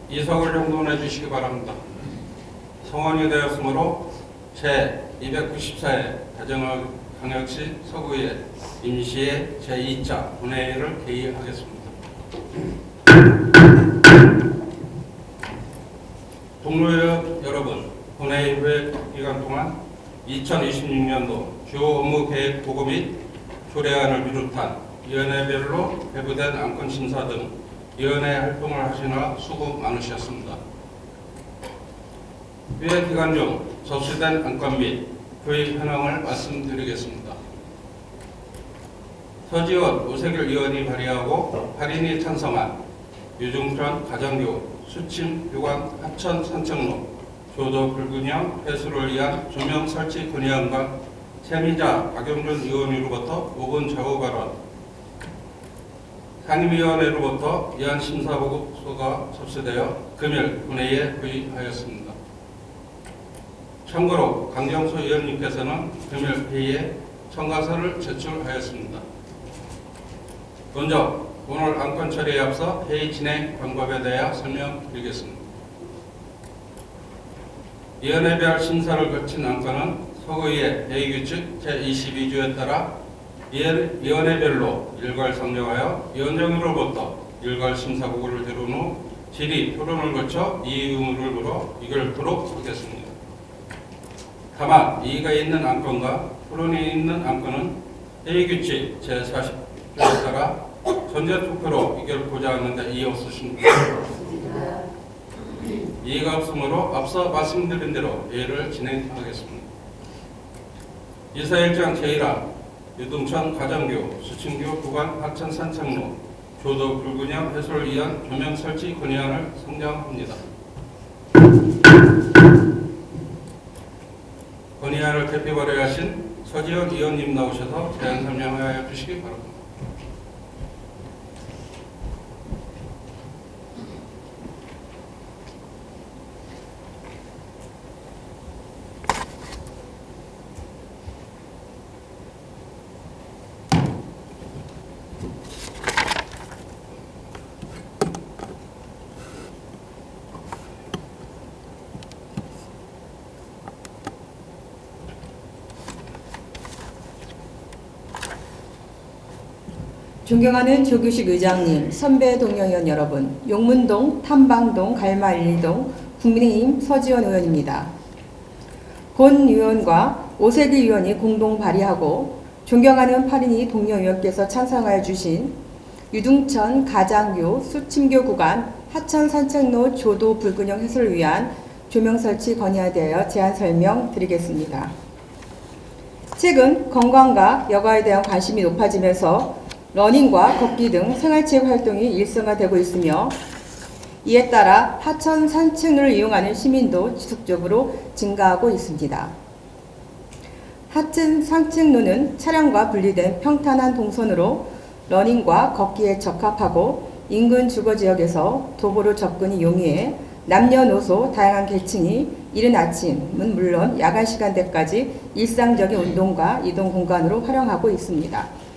이석을 정돈해 주시기 바랍니다. 성원이 되었으므로 제294회 대전광역시 서구의 임시의 제2차 본회의를 개의하겠습니다. 동료의원 여러분, 본회의 후의 기간 동안 2026년도 주 업무 계획 보고 및 조례안을 비롯한 위원회별로 배부된 안건 심사 등 위원회 활동을 하시느라 수고 많으셨습니다. 위회 기간 중 접수된 안건 및 교육 현황을 말씀드리겠습니다. 서지원 오세길 의원이 발의하고 8인이 찬성한 유중천 가정교 수침 교관 하천 산책로 조도 불균형 해소를 위한 조명 설치 건의안과 채미자 박영준 의원으로부터 5분 좌우 발언, 상임위원회로부터 위안 심사보고서가 접수되어 금일 본회의에 부의하였습니다. 참고로 강정수 의원님께서는 금일 회의에 청가서를 제출하였습니다. 먼저 오늘 안건 처리에 앞서 회의 진행 방법에 대하여 설명드리겠습니다. 위원회별 심사를 거친 안건은 서구의 회의규칙 제22조에 따라 위원회별로 일괄 상정하여 위원장으로부터 일괄 심사 보고를 들은 후 질의 토론을 거쳐 이의 의무를 물어 의결토록 하겠습니다. 다만 이의가 있는 안건과 토론이 있는 안건은 회의규칙 제40조에 따라 전제 투표로 의결하고자 하는데 이의 없으신 분? 이의가 없으므로 앞서 말씀드린 대로 회의를 진행하겠습니다. 이사일장 제1화 유등천 가정교 수침교 구간 하천 산책로 조도 불균형 해소를 위한 조명 설치 건의안을 상정합니다. 건의안을 대표 발의하신 서지원 의원님 나오셔서 제안 설명하여 주시기 바랍니다. 존경하는 조규식 의장님, 선배 동료의원 여러분, 용문동, 탐방동, 갈마 1, 2동 국민의힘 서지원 의원입니다. 본 의원과 오세길 의원이 공동 발의하고 존경하는 8인이 동료의원께서 찬성하여 주신 유등천 가장교 수침교 구간 하천 산책로 조도 불균형 해소를 위한 조명 설치 건의에 대하여 제안 설명 드리겠습니다. 최근 건강과 여가에 대한 관심이 높아지면서 러닝과 걷기 등 생활체육 활동이 일상화되고 있으며 이에 따라 하천 산책로를 이용하는 시민도 지속적으로 증가하고 있습니다. 하천 산책로는 차량과 분리된 평탄한 동선으로 러닝과 걷기에 적합하고 인근 주거지역에서 도보로 접근이 용이해 남녀노소 다양한 계층이 이른 아침은 물론 야간 시간대까지 일상적인 운동과 이동 공간으로 활용하고 있습니다.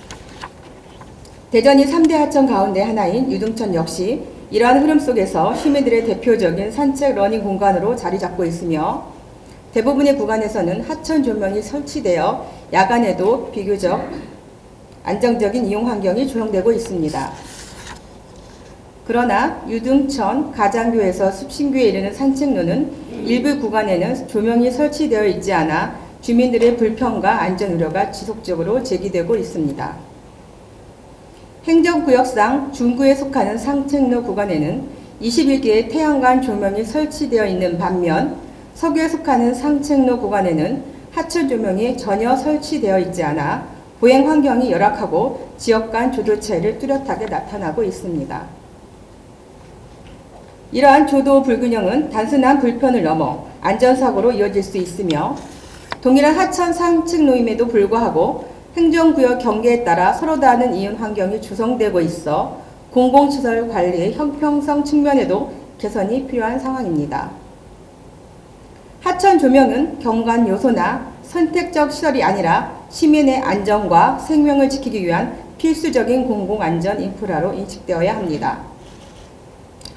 대전이 3대 하천 가운데 하나인 유등천 역시 이러한 흐름 속에서 시민들의 대표적인 산책 러닝 공간으로 자리 잡고 있으며 대부분의 구간에서는 하천 조명이 설치되어 야간에도 비교적 안정적인 이용 환경이 조성되고 있습니다. 그러나 유등천 가장교에서 숲신교에 이르는 산책로는 일부 구간에는 조명이 설치되어 있지 않아 주민들의 불편과 안전 우려가 지속적으로 제기되고 있습니다. 행정구역상 중구에 속하는 산책로 구간에는 21개의 태양광 조명이 설치되어 있는 반면 서구에 속하는 산책로 구간에는 하천 조명이 전혀 설치되어 있지 않아 보행 환경이 열악하고 지역 간 조도 차이를 뚜렷하게 나타나고 있습니다. 이러한 조도 불균형은 단순한 불편을 넘어 안전사고로 이어질 수 있으며 동일한 하천 산책로임에도 불구하고 행정구역 경계에 따라 서로 다른 이용 환경이 조성되고 있어 공공시설 관리의 형평성 측면에도 개선이 필요한 상황입니다. 하천 조명은 경관 요소나 선택적 시설이 아니라 시민의 안전과 생명을 지키기 위한 필수적인 공공안전 인프라로 인식되어야 합니다.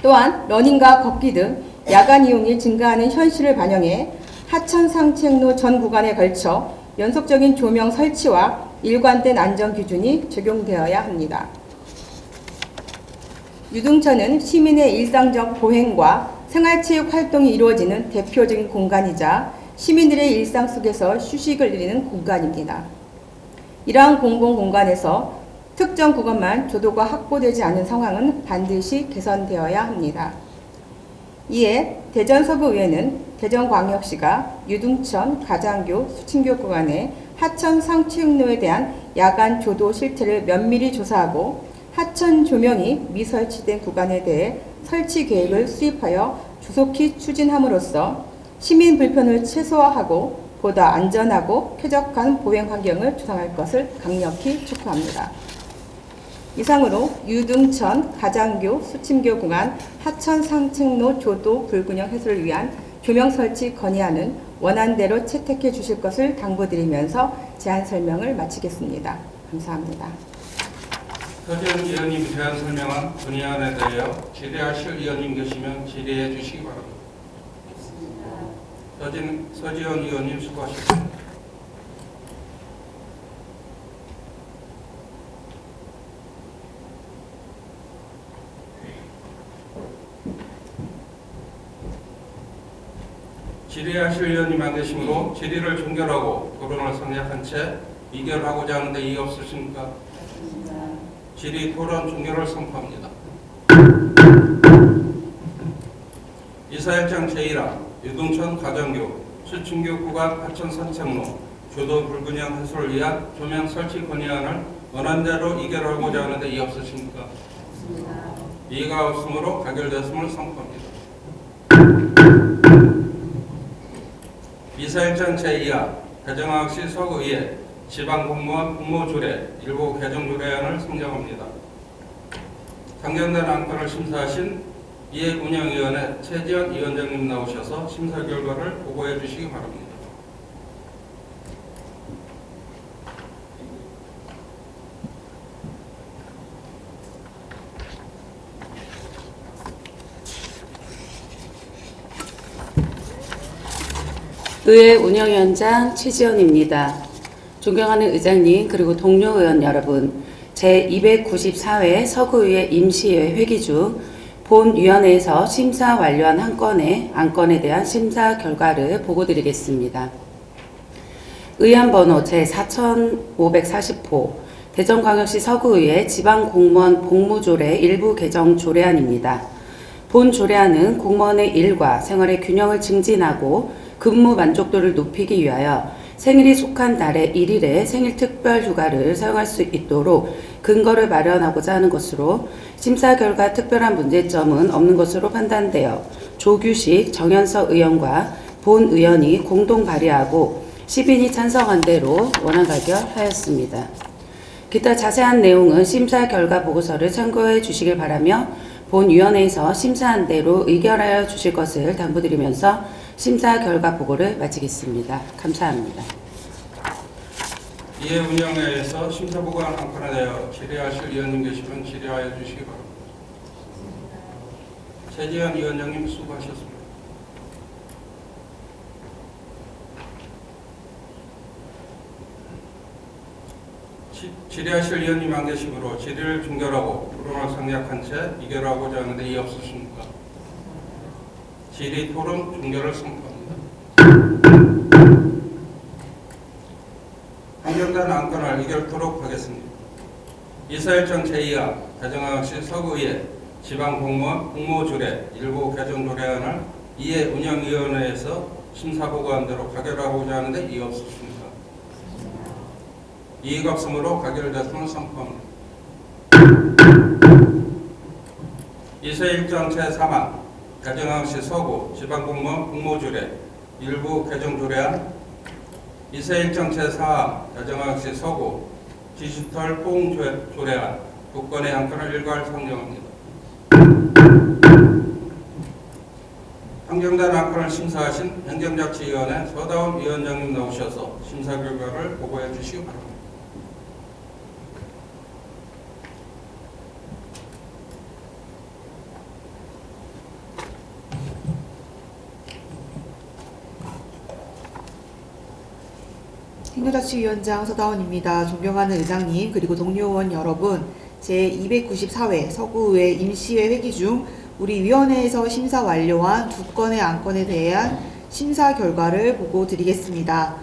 또한 러닝과 걷기 등 야간 이용이 증가하는 현실을 반영해 하천 상책로 전 구간에 걸쳐 연속적인 조명 설치와 일관된 안전 기준이 적용되어야 합니다. 유등천은 시민의 일상적 보행과 생활체육 활동이 이루어지는 대표적인 공간이자 시민들의 일상 속에서 휴식을 누리는 공간입니다. 이러한 공공공간에서 특정 구간만 조도가 확보되지 않은 상황은 반드시 개선되어야 합니다. 이에 대전 서구의회는 대전광역시가 유등천, 가장교, 수친교 구간의 하천 상체육로에 대한 야간 조도 실태를 면밀히 조사하고 하천 조명이 미설치된 구간에 대해 설치 계획을 수립하여 조속히 추진함으로써 시민 불편을 최소화하고 보다 안전하고 쾌적한 보행 환경을 조성할 것을 강력히 촉구합니다. 이상으로 유등천, 가장교, 수침교 구간 하천 상책로 조도 불균형 해소를 위한 조명 설치 건의안은 원안대로 채택해 주실 것을 당부드리면서 제안 설명을 마치겠습니다. 감사합니다. 서지현 의원님 제안 설명한 건의안에 대하여 질의하실 의원님 계시면 질의해 주시기 바랍니다. 서지현 의원님 수고하셨습니다. 질의하실 의원님 안 계시므로 질의를 종결하고 토론을 생략한 채 의결하고자 하는데 이의 없으십니까? 질의 토론 종결을 선포합니다. 이사일장 제1항 유등천 가정교 수충교 구간 하천 산책로 조도 불균형 해소를 위한 조명 설치 건의안을 원안대로 의결하고자 하는데 이의 없으십니까? 이의가 없으므로 가결됐음을 선포합니다. 이사일장 제2화 대전광역시 서구의회 지방공무원 공모조례 일부 개정조례안을 상정합니다. 상정된 안건을 심사하신 이해운영위원회 최지현 위원장님 나오셔서 심사 결과를 보고해 주시기 바랍니다. 의회 운영위원장 최지연입니다. 존경하는 의장님 그리고 동료 의원 여러분, 제294회 서구의회 임시회의 회기 중 본위원회에서 심사 완료한 한 건의 안건에 대한 심사 결과를 보고드리겠습니다. 의안번호 제4540호 대전광역시 서구의회 지방공무원 복무조례 일부 개정 조례안입니다. 본 조례안은 공무원의 일과 생활의 균형을 증진하고 근무 만족도를 높이기 위하여 생일이 속한 달의 1일에 생일 특별 휴가를 사용할 수 있도록 근거를 마련하고자 하는 것으로 심사 결과 특별한 문제점은 없는 것으로 판단되어 조규식 정현석 의원과 본 의원이 공동 발의하고 10인이 찬성한 대로 원안 가결하였습니다. 기타 자세한 내용은 심사 결과 보고서를 참고해 주시길 바라며 본위원회에서 심사한 대로 의결하여 주실 것을 당부드리면서 심사 결과 보고를 마치겠습니다. 감사합니다. 이해 운영회에서 심사 보고한 안건에 대하여 질의하실 위원님 계시면 질의하여 주시기 바랍니다. 최지현 위원장님 수고하셨습니다. 질의하실 위원님 안 계시므로 질의를 종결하고 토론을 생략한 채 의결하고자 하는데 이의 없으십니까? 질의 토론 종결을 선포합니다. 판결된 안건을 의결토록 하겠습니다. 이사일장 제2화 대전광역시 서구의회 지방공무원 공모조례 일부 개정조례안을 이해 운영위원회에서 심사보고한 대로 가결하고자 하는데 이의 없으십니까? 이의가 없으므로 가결됐음을 선포합니다. 이사일장 제3화 대전광역시 서구 지방공무원 공모조례 일부 개정조례안 이사일장 제4화 대전광역시 서구 디지털 포옹조례안 두 건의 안건을 일괄 상정합니다. 상정된 안건을 심사하신 행정자치위원회 서다운 위원장님 나오셔서 심사 결과를 보고해 주시기 바랍니다. 통일자치위원장 서다원입니다. 존경하는 의장님 그리고 동료 의원 여러분, 제294회 서구의회 임시회 회기 중 우리 위원회에서 심사 완료한 2건의 안건에 대한 심사 결과를 보고 드리겠습니다.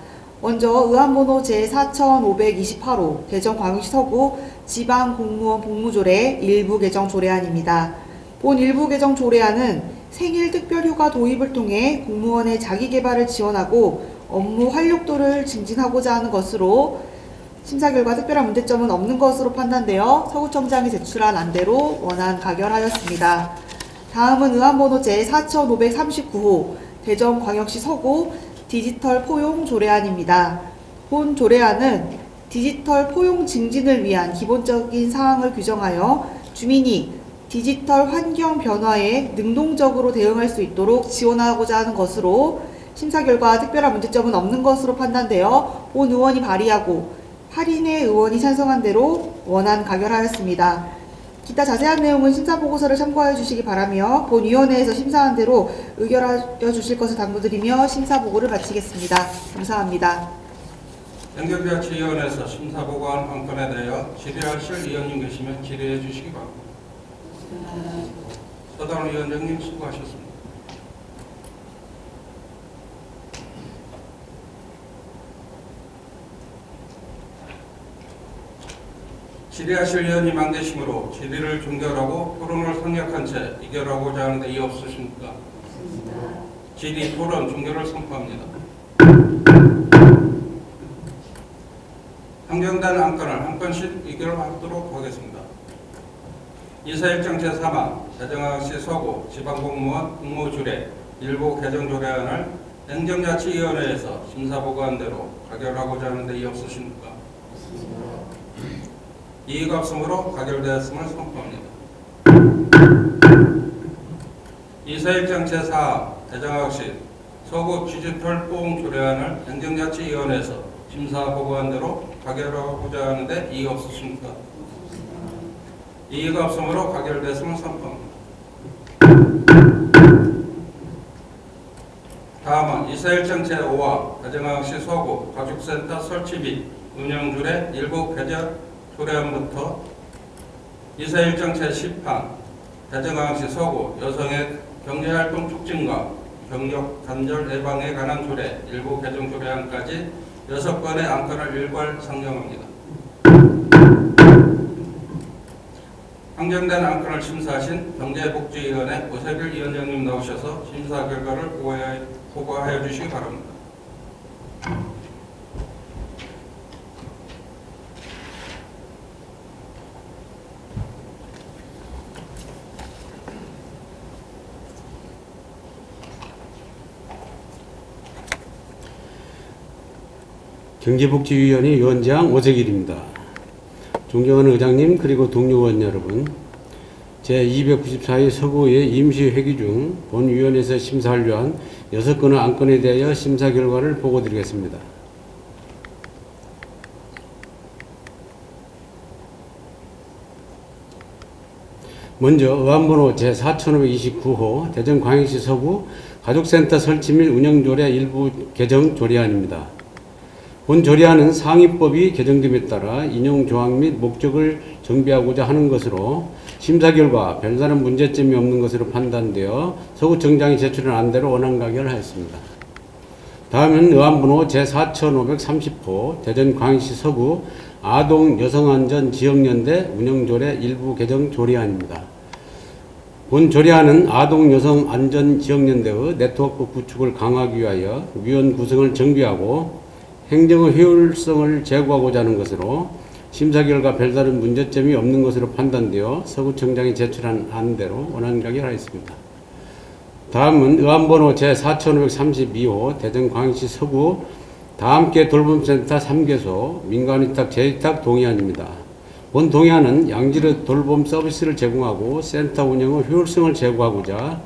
먼저 의안번호 제4528호 대전광역시 서구 지방공무원 복무조례 일부 개정 조례안입니다. 본 일부 개정 조례안은 생일 특별휴가 도입을 통해 공무원의 자기개발을 지원하고 업무 활력도를 증진하고자 하는 것으로 심사 결과 특별한 문제점은 없는 것으로 판단되어 서구청장이 제출한 안대로 원안 가결하였습니다. 다음은 의안번호 제4539호 대전광역시 서구 디지털 포용 조례안입니다. 본 조례안은 디지털 포용 증진을 위한 기본적인 사항을 규정하여 주민이 디지털 환경 변화에 능동적으로 대응할 수 있도록 지원하고자 하는 것으로 심사 결과 특별한 문제점은 없는 것으로 판단되어 본 의원이 발의하고 8인의 의원이 찬성한 대로 원안 가결하였습니다. 기타 자세한 내용은 심사보고서를 참고하여 주시기 바라며 본 위원회에서 심사한 대로 의결하여 주실 것을 당부드리며 심사보고를 마치겠습니다. 감사합니다. 행정자치위원회에서 심사보고한 안건에 대하여 질의하실 위원님 계시면 질의해 주시기 바랍니다. 서다원 위원장님 수고하셨습니다. 질의하실 위원님 안 계시므로 질의를 종결하고 토론을 생략한 채 의결하고자 하는데 이의 없으십니까? 질의 토론 종결을 선포합니다. 행정단 안건을 한 건씩 의결하도록 하겠습니다. 이사일정 제3화 대전광역시 서구 지방공무원 복무조례 일부 개정조례안을 행정자치위원회에서 심사보고한 대로 가결하고자 하는데 이의 없으십니까? 이의가 없으므로 가결되었음을 선포합니다. 이사일정 제4 대전광역시 서구 디지털 포용 조례안을 행정자치위원회에서 심사보고한 대로 가결하고자 하는데 이의가 없으십니까? 이의가 없으므로 가결되었음을 선포합니다. 다음은 이사일정 제5화 대전광역시 서구 가족센터 설치 및 운영조례 일부 개정 조례안부터 이사일정 제10판 대전광역시 서구 여성의 경제활동 촉진과 경력 단절 예방에 관한 조례 일부 개정 조례안까지 6건의 안건을 일괄 상정합니다. 상정된 안건을 심사하신 경제복지위원회 오세길 위원장님 나오셔서 심사 결과를 보고하여 주시기 바랍니다. 경제복지위원회 위원장 오세길입니다. 존경하는 의장님 그리고 동료 의원 여러분, 제294회 서구의회 임시회기 중 본 위원회에서 심사 완료한 6건의 안건에 대하여 심사 결과를 보고드리겠습니다. 먼저 의안번호 제4529호 대전광역시 서구 가족센터 설치 및 운영조례 일부 개정 조례안입니다. 본 조례안은 상위법이 개정됨에 따라 인용조항 및 목적을 정비하고자 하는 것으로 심사 결과 별다른 문제점이 없는 것으로 판단되어 서구청장이 제출한 안대로 원안 가결하였습니다. 다음은 의안번호 제4530호 대전광역시 서구 아동 여성안전지역연대 운영조례 일부 개정 조례안입니다. 본 조례안은 아동 여성 안전지역연대의 네트워크 구축을 강화하기 위하여 위원 구성을 정비하고 행정의 효율성을 제고하고자 하는 것으로 심사 결과 별다른 문제점이 없는 것으로 판단되어 서구청장이 제출한 안대로 원안 가결하였습니다. 다음은 의안번호 제4532호 대전광역시 서구 다함께 돌봄센터 3개소 민간위탁 재위탁 동의안입니다. 본 동의안은 양질의 돌봄 서비스를 제공하고 센터 운영의 효율성을 제고하고자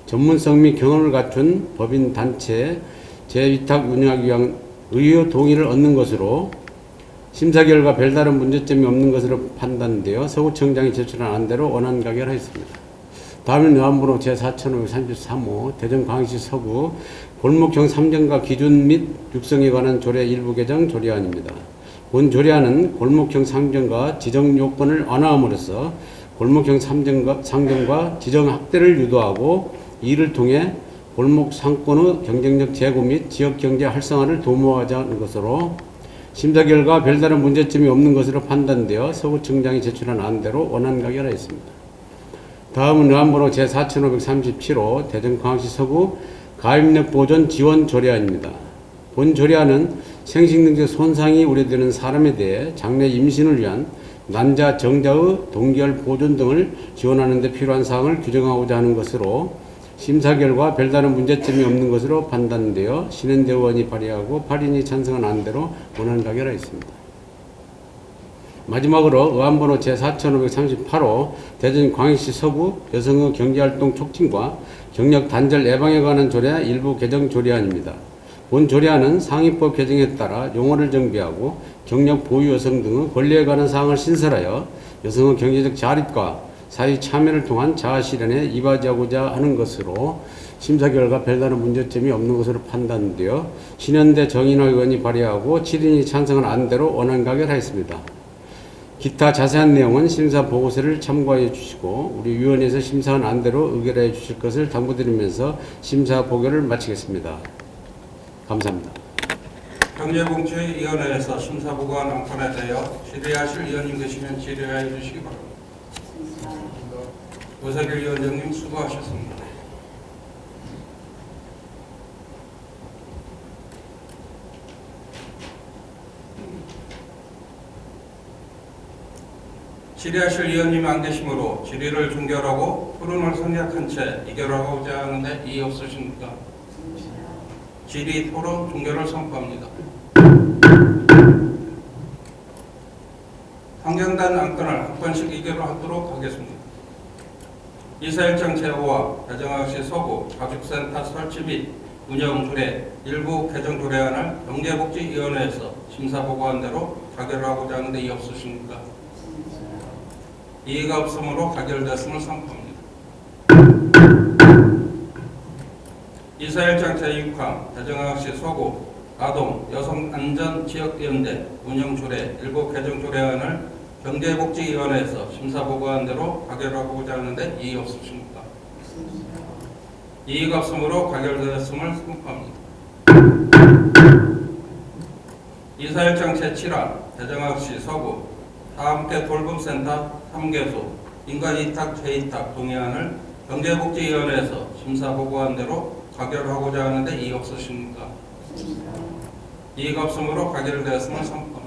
전문성 및 경험을 갖춘 법인 단체 재위탁 운영하기 위한 의료 동의를 얻는 것으로 심사 결과 별다른 문제점이 없는 것으로 판단되어 서구청장이 제출한 안대로 원안 가결하였습니다. 다음은 의안번호 제4533호 대전광역시 서구 골목형 3정가 기준 및 육성에 관한 조례 일부 개정 조례안입니다. 본 조례안은 골목형 상정과 지정 요건을 완화함으로써 골목형 상정과 지정 확대를 유도하고 이를 통해 골목 상권의 경쟁력 제고 및 지역 경제 활성화를 도모하자는 것으로 심사 결과 별다른 문제점이 없는 것으로 판단되어 서구청장이 제출한 안대로 원안 가결하였습니다. 다음은 의안번호 제4537호 대전광역시 서구 가입력 보존 지원 조례안입니다. 본 조례안은 생식능력 손상이 우려되는 사람에 대해 장래 임신을 위한 난자, 정자의 동결 보존 등을 지원하는 데 필요한 사항을 규정하고자 하는 것으로 심사 결과 별다른 문제점이 없는 것으로 판단되어 신현대 의원이 발의하고 8인이 찬성한 안대로 원안 가결하였습니다. 마지막으로 의안번호 제4538호 대전광역시 서구 여성의 경제활동 촉진과 경력 단절 예방에 관한 조례 일부 개정 조례안입니다. 본 조례안은 상위법 개정에 따라 용어를 정비하고 경력 보유 여성 등의 권리에 관한 사항을 신설하여 여성의 경제적 자립과 사회 참여를 통한 자아 실현에 이바지하고자 하는 것으로 심사 결과 별다른 문제점이 없는 것으로 판단되어 신현대 정인호 의원이 발의하고 7인이 찬성한 안대로 원안 가결하였습니다. 기타 자세한 내용은 심사 보고서를 참고해 주시고 우리 위원회에서 심사한 안대로 의결해 주실 것을 당부드리면서 심사 보고를 마치겠습니다. 감사합니다. 경제복지위원회에서 심사보고한 안건에 대하여 질의하실 위원님 계시면 질의해 주시기 바랍니다. 오세길 위원장님 수고하셨습니다. 질의하실 위원님 안 계시므로 질의를 종결하고 토론을 생략한 채 의결하고자 하는데 이의 없으십니까? 질의 토론 종결을 선포합니다. 환경단 안건을 한 건씩 의결하도록 하겠습니다. 이사일장 제5화 대전광역시 서구 가족센터 설치 및 운영 조례 일부 개정 조례안을 경제복지위원회에서 심사보고한 대로 가결하고자 하는데 이의 없으십니까? 이의가 없으므로 가결됐음을 선포합니다. 이사일장 제6항 대전광역시 서구 아동 여성안전지역연대 운영조례 일부 개정 조례안을 경제복지위원회에서 심사보고한 대로 가결하고자 하는데 이의 없으십니까? 이의가 없으므로 가결되었음을 선포합니다. 이사일장 제7항 대전광역시 서구 다함께 돌봄센터 3개소 인가이탁 재이탁 동의안을 경제복지위원회에서 심사보고한 대로 가결하고자 하는데 이의 없으십니까? 이의가 없으므로 가결되었음을 선포합니다.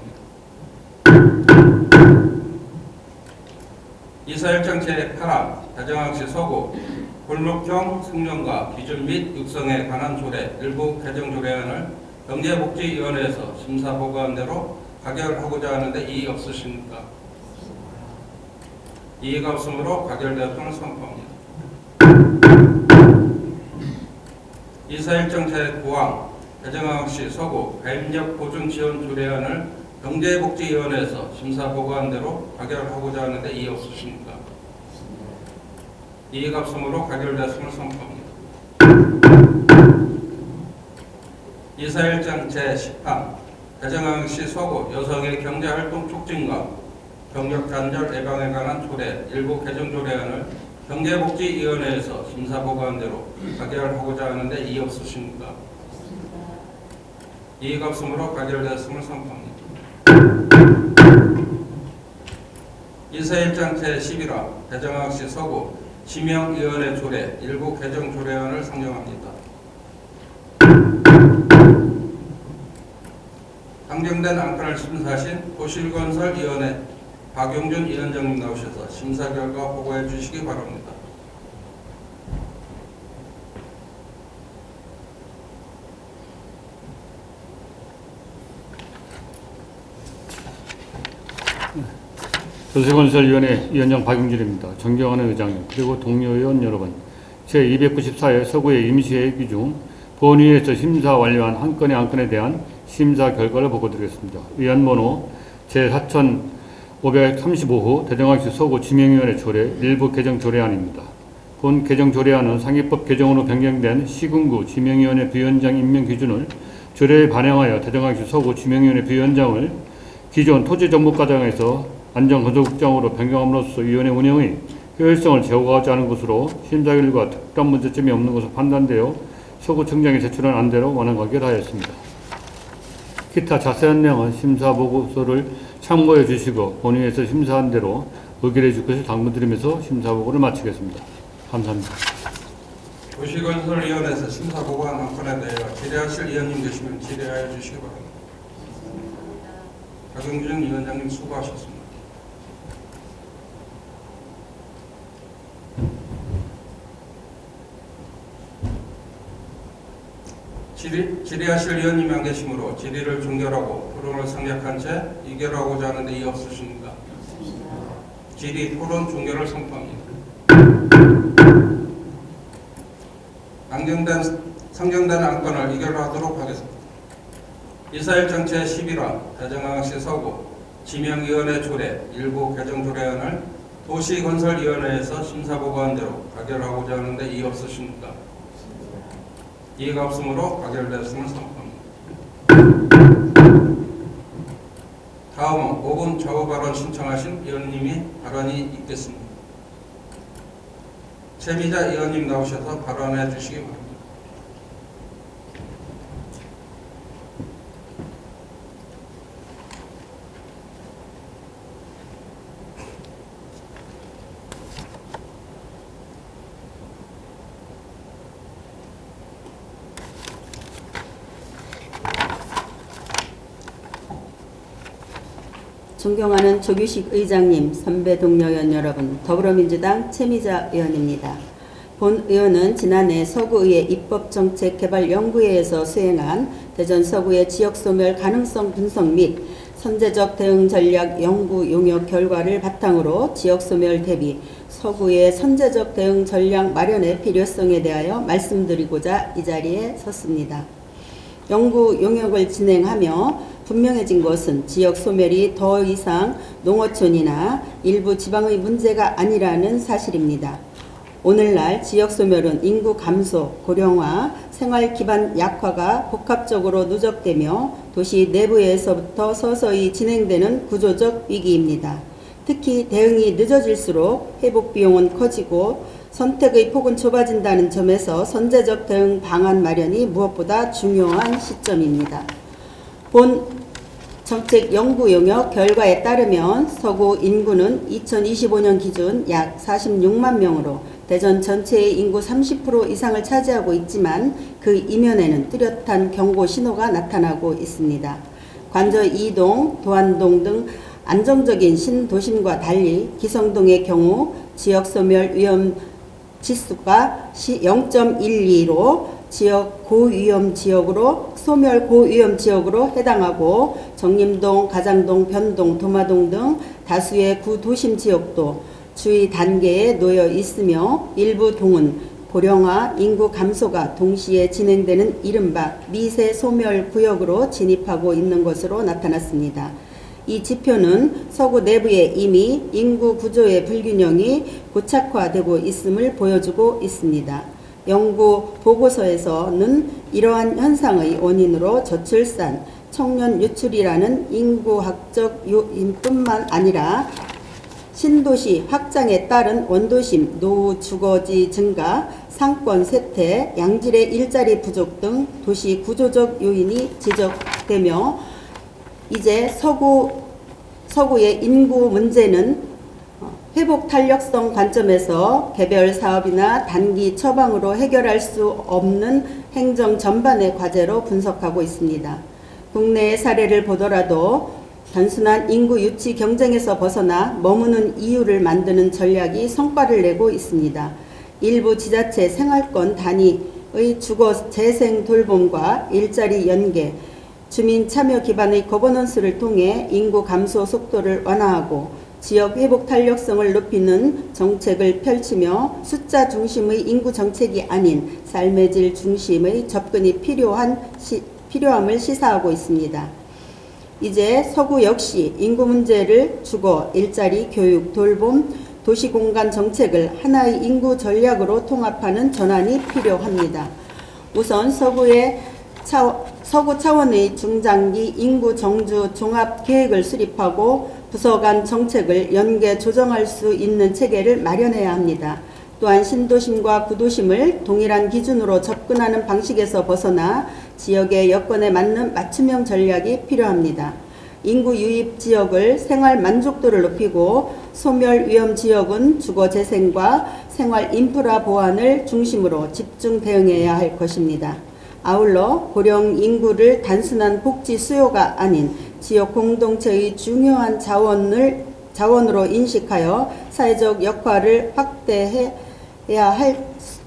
이사일장 제8항 대전광역시 서구 골목형 승용과 기준 및 육성에 관한 조례 일부 개정 조례안을 경제복지위원회에서 심사보고한 대로 가결하고자 하는데 이의 없으십니까? 이의가 없으므로 가결되었음을 선포합니다. 이사일장 제9항 대전광역시 서구 가입력 보존 지원 조례안을 경제복지위원회에서 심사보고한 대로 가결하고자 하는데 이의 없으십니까? 이의가 없으므로 가결되었음을 선포합니다. 이사일장 제10항 대전광역시 서구 여성의 경제활동 촉진과 경력 단절 예방에 관한 조례 일부 개정 조례안을 경제복지위원회에서 심사보고한 대로 가결하고자 하는데 이의 없으십니까? 이의가 없으므로 가결되었음을 선포합니다. 이사일장 제11화 대전광역시 서구 지명위원회 조례 일부 개정 조례안을 상정합니다. 상정된 안건을 심사하신 도실건설위원회 박용준 위원장님 나오셔서 심사 결과 보고해 주시기 바랍니다. 도시건설위원회 위원장 박용준입니다. 존경하는 의장님 그리고 동료 의원 여러분, 제294회 서구의 임시회의 중 본회의에서 심사 완료한 한 건의 안건에 대한 심사 결과를 보고드리겠습니다. 의안번호 제4535호 대전광역시 서구 지명위원회 조례 일부 개정 조례안입니다. 본 개정 조례안은 상위법 개정으로 변경된 시군구 지명위원회 부위원장 임명 기준을 조례에 반영하여 대전광역시 서구 지명위원회 부위원장을 기존 토지정보과장에서 안전건설국장으로 변경함으로써 위원회 운영의 효율성을 제고하지 않은 것으로 심사 결과 특단 문제점이 없는 것으로 판단되어 서구청장이 제출한 안대로 완화하기로 하였습니다. 기타 자세한 내용은 심사보고서를 참고해 주시고 본회의에서 심사한 대로 의결해 줄 것을 당부드리면서 심사보고를 마치겠습니다. 감사합니다. 도시건설위원회에서 심사보고한 안건에 대하여 질의하실 위원님 계시면 질의하여 주시기 바랍니다. 박영준 위원장님 수고하셨습니다. 질의하실 위원님이 안 계시므로 질의를 종결하고 토론을 생략한 채 의결하고자 하는데 이의 없으십니까? 질의 토론 종결을 선포합니다. 상정된 안건을 의결하도록 하겠습니다. 이사일정 제11화 대전광역시 서구 지명위원회 조례 일부 개정 조례안을 도시건설위원회에서 심사보고한 대로 가결하고자 하는데 이의 없으십니까? 이의가 없으므로 가결되었음을 선포합니다. 다음은 5분 좌우 발언 신청하신 위원님이 발언이 있겠습니다. 최미자 위원님 나오셔서 발언해 주시기 바랍니다. 존경하는 조규식 의장님, 선배 동료 의원 여러분, 더불어민주당 최미자 의원입니다. 본 의원은 지난해 서구의회 입법정책개발연구회에서 수행한 대전 서구의 지역소멸 가능성 분석 및 선제적 대응 전략 연구 용역 결과를 바탕으로 지역소멸 대비 서구의 선제적 대응 전략 마련의 필요성에 대하여 말씀드리고자 이 자리에 섰습니다. 연구 용역을 진행하며 분명해진 것은 지역 소멸이 더 이상 농어촌이나 일부 지방의 문제가 아니라는 사실입니다. 오늘날 지역 소멸은 인구 감소, 고령화, 생활 기반 약화가 복합적으로 누적되며 도시 내부에서부터 서서히 진행되는 구조적 위기입니다. 특히 대응이 늦어질수록 회복 비용은 커지고 선택의 폭은 좁아진다는 점에서 선제적 대응 방안 마련이 무엇보다 중요한 시점입니다. 본 정책 연구 용역 결과에 따르면 서구 인구는 2025년 기준 약 46만 명으로 대전 전체의 인구 30% 이상을 차지하고 있지만 그 이면에는 뚜렷한 경고 신호가 나타나고 있습니다. 관저 2동, 도안동 등 안정적인 신도심과 달리 기성동의 경우 지역소멸 위험 지수가 0.12로 지역 고위험 지역으로 소멸 고위험 지역으로 해당하고 정림동, 가장동, 변동, 도마동 등 다수의 구도심 지역도 주의 단계에 놓여 있으며 일부 동은 고령화, 인구 감소가 동시에 진행되는 이른바 미세 소멸 구역으로 진입하고 있는 것으로 나타났습니다. 이 지표는 서구 내부에 이미 인구 구조의 불균형이 고착화되고 있음을 보여주고 있습니다. 연구 보고서에서는 이러한 현상의 원인으로 저출산, 청년 유출이라는 인구학적 요인뿐만 아니라 신도시 확장에 따른 원도심, 노후 주거지 증가, 상권 쇠퇴, 양질의 일자리 부족 등 도시 구조적 요인이 지적되며 이제 서구의 인구 문제는 회복 탄력성 관점에서 개별 사업이나 단기 처방으로 해결할 수 없는 행정 전반의 과제로 분석하고 있습니다. 국내의 사례를 보더라도 단순한 인구 유치 경쟁에서 벗어나 머무는 이유를 만드는 전략이 성과를 내고 있습니다. 일부 지자체 생활권 단위의 주거 재생 돌봄과 일자리 연계, 주민 참여 기반의 거버넌스를 통해 인구 감소 속도를 완화하고 지역 회복 탄력성을 높이는 정책을 펼치며 숫자 중심의 인구 정책이 아닌 삶의 질 중심의 접근이 필요함을 시사하고 있습니다. 이제 서구 역시 인구 문제를 주거, 일자리, 교육, 돌봄, 도시공간 정책을 하나의 인구 전략으로 통합하는 전환이 필요합니다. 우선 서구 차원의 중장기 인구 정주 종합 계획을 수립하고 부서 간 정책을 연계 조정할 수 있는 체계를 마련해야 합니다. 또한 신도심과 구도심을 동일한 기준으로 접근하는 방식에서 벗어나 지역의 여건에 맞는 맞춤형 전략이 필요합니다. 인구 유입 지역을 생활 만족도를 높이고 소멸 위험 지역은 주거 재생과 생활 인프라 보완을 중심으로 집중 대응해야 할 것입니다. 아울러 고령 인구를 단순한 복지 수요가 아닌 지역 공동체의 중요한 자원으로 인식하여 사회적 역할을 확대해야 할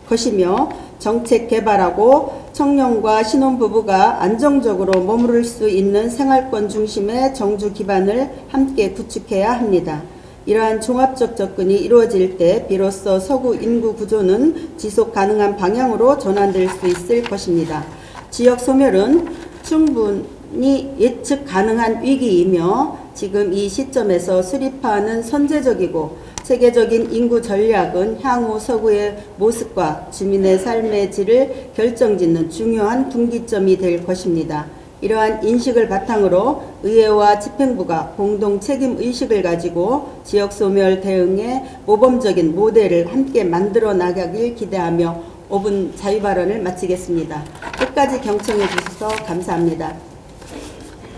것이며 정책 개발하고 청년과 신혼부부가 안정적으로 머무를 수 있는 생활권 중심의 정주 기반을 함께 구축해야 합니다. 이러한 종합적 접근이 이루어질 때 비로소 서구 인구 구조는 지속 가능한 방향으로 전환될 수 있을 것입니다. 지역 소멸은 충분히 예측 가능한 위기이며 지금 이 시점에서 수립하는 선제적이고 세계적인 인구 전략은 향후 서구의 모습과 주민의 삶의 질을 결정짓는 중요한 분기점이 될 것입니다. 이러한 인식을 바탕으로 의회와 집행부가 공동 책임 의식을 가지고 지역 소멸 대응의 모범적인 모델을 함께 만들어 나가길 기대하며 5분 자유 발언을 마치겠습니다. 끝까지 경청해 주셔서 감사합니다.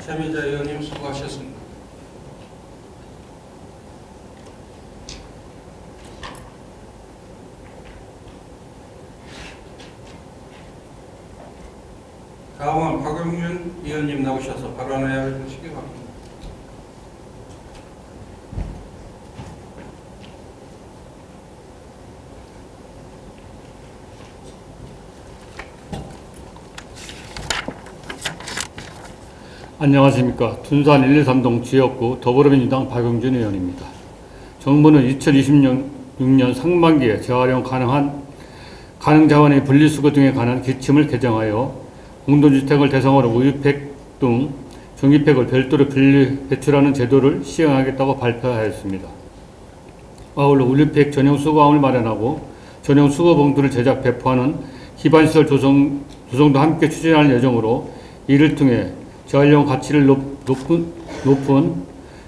최미자 의원님 수고하셨습니다. 다음은 박용윤 의원님 나오셔서 발언해야 하시기 바랍니다. 안녕하십니까. 둔산 123동 지역구 더불어민주당 박용준 의원입니다. 정부는 2026년 상반기에 재활용 가능 자원의 분리수거 등에 관한 기침을 개정하여 공동주택을 대상으로 우유팩 등 종이팩을 별도로 분리 배출하는 제도를 시행하겠다고 발표하였습니다. 아울러 우유팩 전용 수거함을 마련하고 전용 수거 봉투를 제작 배포하는 기반시설 조성도 함께 추진할 예정으로 이를 통해 재활용 가치를 높은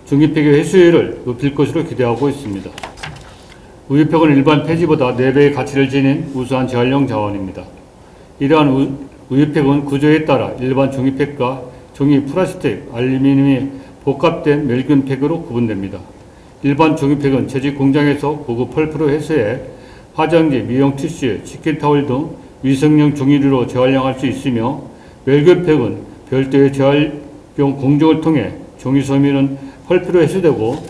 종이팩의 회수율을 높일 것으로 기대하고 있습니다. 우유팩은 일반 폐지보다 4배의 가치를 지닌 우수한 재활용 자원입니다. 이러한 우유팩은 구조에 따라 일반 종이팩과 종이, 플라스틱, 알루미늄이 복합된 멸균팩으로 구분됩니다. 일반 종이팩은 재직 공장에서 고급 펄프로 회수해 화장지, 미용 티슈, 치킨타월 등 위생용 종이류로 재활용할 수 있으며 멸균팩은 별도의 재활용 공정을 통해 종이 섬유는 펄프로 회수되고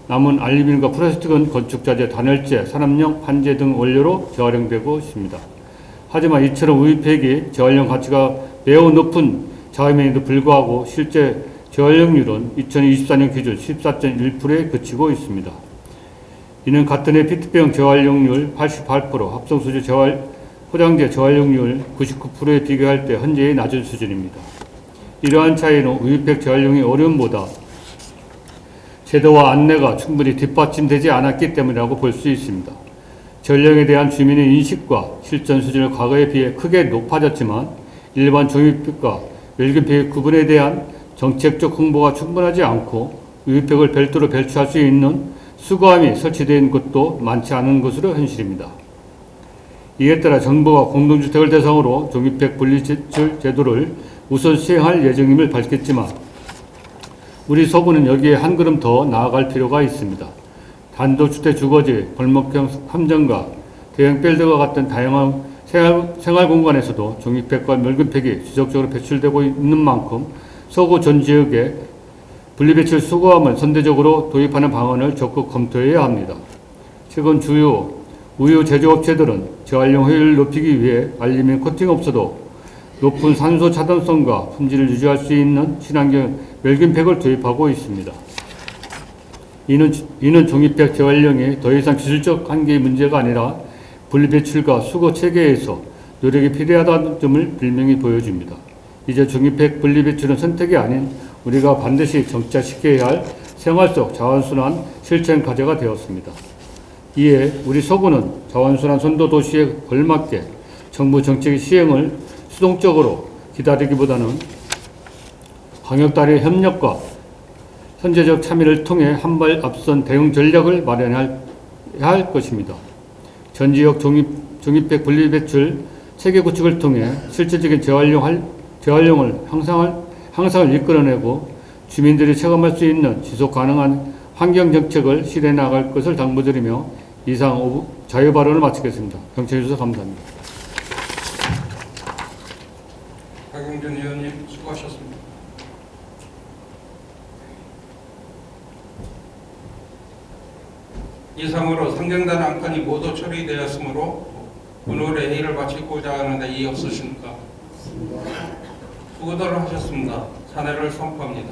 남은 알루미늄과 플라스틱은 건축자재, 단열재, 산업용 판재 등 원료로 재활용되고 있습니다. 하지만 이처럼 우유팩이 재활용 가치가 매우 높은 자원임에도 불구하고 실제 재활용률은 2024년 기준 14.1%에 그치고 있습니다. 이는 같은 해 페트병 재활용률 88%, 합성소재 포장재 재활용률 99%에 비교할 때 현재의 낮은 수준입니다. 이러한 차이는 우유팩 재활용의 어려움보다 제도와 안내가 충분히 뒷받침되지 않았기 때문이라고 볼 수 있습니다. 전력에 대한 주민의 인식과 실전 수준은 과거에 비해 크게 높아졌지만 일반 종이팩과 멸균팩의 구분에 대한 정책적 홍보가 충분하지 않고 우유팩을 별도로 배출할 수 있는 수거함이 설치된 곳도 많지 않은 것으로 현실입니다. 이에 따라 정부가 공동주택을 대상으로 종이팩 분리배출 제도를 우선 시행할 예정임을 밝혔지만 우리 서구는 여기에 한 걸음 더 나아갈 필요가 있습니다. 단독주택 주거지, 골목형 함정가, 대형 필드와 같은 다양한 생활 공간에서도 종이팩과 멸균팩이 지속적으로 배출되고 있는 만큼 서구 전 지역에 분리배출 수거함을 선제적으로 도입하는 방안을 적극 검토해야 합니다. 최근 주요 우유 제조업체들은 재활용 효율을 높이기 위해 알루미늄 코팅 없어도 높은 산소 차단성과 품질을 유지할 수 있는 친환경 멸균팩을 도입하고 있습니다. 이는 종이팩 재활용이 더 이상 기술적 한계의 문제가 아니라 분리배출과 수거 체계에서 노력이 필요하다는 점을 분명히 보여줍니다. 이제 종이팩 분리배출은 선택이 아닌 우리가 반드시 정착시켜야 할 생활 속 자원순환 실천 과제가 되었습니다. 이에 우리 서구는 자원순환 선도 도시에 걸맞게 정부 정책 시행을 수동적으로 기다리기보다는 광역단위 협력과 현재적 참여를 통해 한 발 앞선 대응 전략을 마련해야 할 것입니다. 전 지역 종입백 분리배출 체계 구축을 통해 실질적인 재활용을 향상을 이끌어내고 주민들이 체감할 수 있는 지속 가능한 환경 정책을 실현해 나갈 것을 당부드리며 이상 자유 발언을 마치겠습니다. 경청해 주셔서 감사합니다. 박용준 의원님 수고하셨습니다. 이상으로 상정단 안건이 모두 처리되었으므로 오늘의 회의를 마치고자 하는데 이의 없으십니까? 수고들 하셨습니다. 사내를 선포합니다.